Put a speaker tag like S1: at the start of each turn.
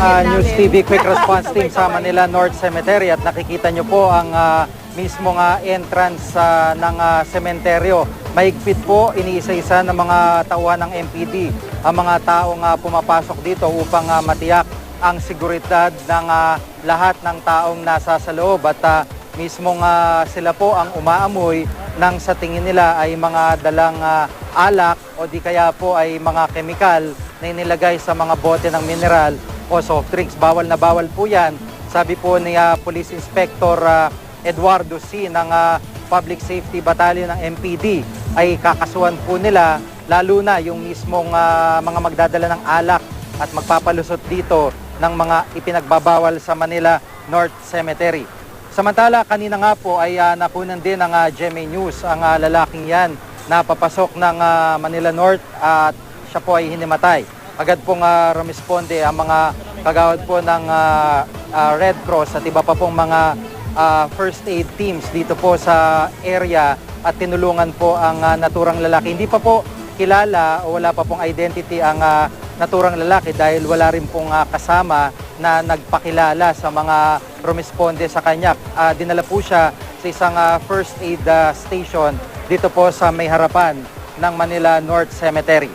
S1: News TV Quick Response Team sa Manila North Cemetery at nakikita nyo po ang mismong entrance ng sementeryo. Mahigpit po, iniisa-isa ng mga tauhan ng MPD ang mga taong pumapasok dito upang matiyak ang seguridad ng lahat ng taong nasa sa loob at mismong sila po ang umaamoy nang sa tingin nila ay mga dalang alak o di kaya po ay mga kemikal na inilagay sa mga bote ng mineral o soft drinks. Bawal na bawal po yan. Sabi po ni Police Inspector Eduardo C. ng Public Safety Battalion ng MPD ay kakasuhan po nila lalo na yung mismong mga magdadala ng alak at magpapalusot dito ng mga ipinagbabawal sa Manila North Cemetery. Samantala, kanina nga po ay nakunan din ng GMA News ang lalaking yan na papasok ng Manila North at siya po ay hinimatay. Agad pong rumisponde ang mga kagawad po ng Red Cross at iba pa pong mga first aid teams dito po sa area at tinulungan po ang naturang lalaki. Hindi pa po kilala o wala pa pong identity ang naturang lalaki dahil wala rin pong kasama na nagpakilala sa mga rumisponde sa kanya. Dinala po siya sa isang first aid station dito po sa may harapan ng Manila North Cemetery.